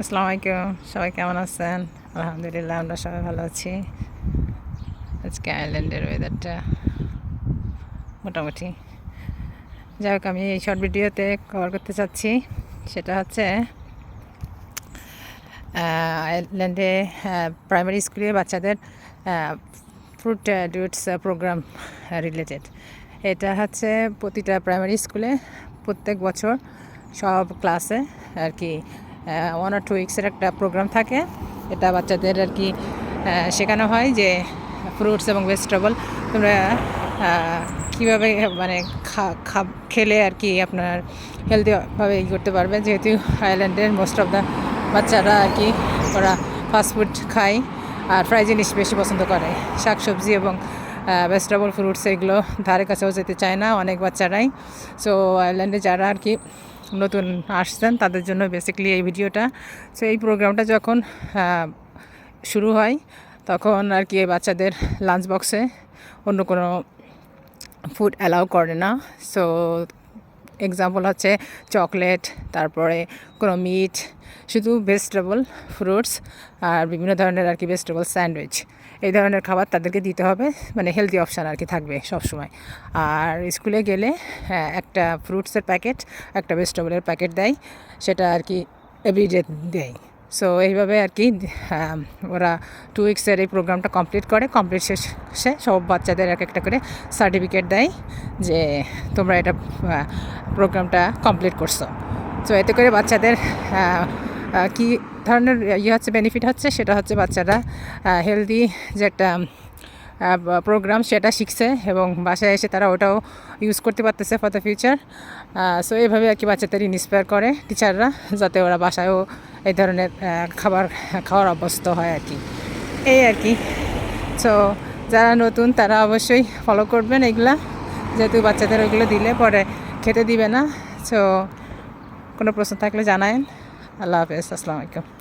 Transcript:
আসসালামু আলাইকুম, সবাই কেমন আছেন? আলহামদুলিল্লাহ, আমরা সবাই ভালো আছি। আজকে আয়ারল্যান্ডের ওয়েদারটা মোটামুটি, যাই হোক, আমি এই শর্ট ভিডিওতে কভার করতে চাচ্ছি সেটা হচ্ছে আয়ারল্যান্ডে প্রাইমারি স্কুলে বাচ্চাদের ফ্রুট ডুয়েটস প্রোগ্রাম রিলেটেড। এটা হচ্ছে প্রতিটা প্রাইমারি স্কুলে প্রত্যেক বছর সব ক্লাসে আর কি 1 or 2 উইক্সের একটা প্রোগ্রাম থাকে। এটা বাচ্চাদের আর কি শেখানো হয় যে ফ্রুটস এবং ভেজিটেবল তোমরা কীভাবে মানে খেলে আর কি আপনার হেলদিভাবে করতে পারবে, যেহেতু আয়ারল্যান্ডের মোস্ট অফ দ্য বাচ্চারা আর কি ওরা ফাস্টফুড খায় আর ফ্রাই জিনিস বেশি পছন্দ করে। শাকসবজি এবং ভেজিটেবল ফ্রুটস এগুলো ধারে কাছেও যেতে চায় না অনেক বাচ্চারাই। সো আয়ারল্যান্ডে যারা আর কি নতুন আসছেন তাদের জন্য বেসিক্যালি এই ভিডিওটা। সো এই প্রোগ্রামটা যখন শুরু হয় তখন আর কি বাচ্চাদের লাঞ্চ বক্সে অন্য কোনো ফুড অ্যালাউ করে না। সো এক্সাম্পল হচ্ছে চকলেট, তারপরে কোনো মিট, শুধু ভেজিটেবল ফ্রুটস আর বিভিন্ন ধরনের আর কি ভেজিটেবল স্যান্ডউইচ, এই ধরনের খাবার তাদেরকে দিতে হবে, মানে হেলদি অপশান আর কি থাকবে সবসময়। আর স্কুলে গেলে একটা ফ্রুটসের প্যাকেট, একটা ভেজিটেবলের প্যাকেট দেয়, সেটা আর কি এভরিডে দেয়। সো এইভাবে আর কি ওরা 2 উইক্সের এই প্রোগ্রামটা কমপ্লিট করে। কমপ্লিট শেষে সব বাচ্চাদের এক একটা করে সার্টিফিকেট দেয় যে তোমরা এটা প্রোগ্রামটা কমপ্লিট করছো। সো এতে করে বাচ্চাদের কী ধরনের হচ্ছে বেনিফিট হচ্ছে, সেটা হচ্ছে বাচ্চারা হেলদি যে একটা প্রোগ্রাম সেটা শিখছে এবং বাসায় এসে তারা ওটাও ইউজ করতে পারতেছে ফর দ্য ফিউচার। সো এইভাবে আর কি বাচ্চাদের ইন্সপায়ার করে টিচাররা, যাতে ওরা বাসায়ও এই ধরনের খাবার খাওয়ার অভ্যস্ত হয় আর কি, এই আর কি। সো যারা নতুন তারা অবশ্যই ফলো করবেন এগুলা, যেহেতু বাচ্চাদের ওইগুলো দিলে পরে খেতে দিবে না। সো কোনো প্রশ্ন থাকলে জানায়েন। আল্লাহ হাফেজ, আসসালামু আলাইকুম।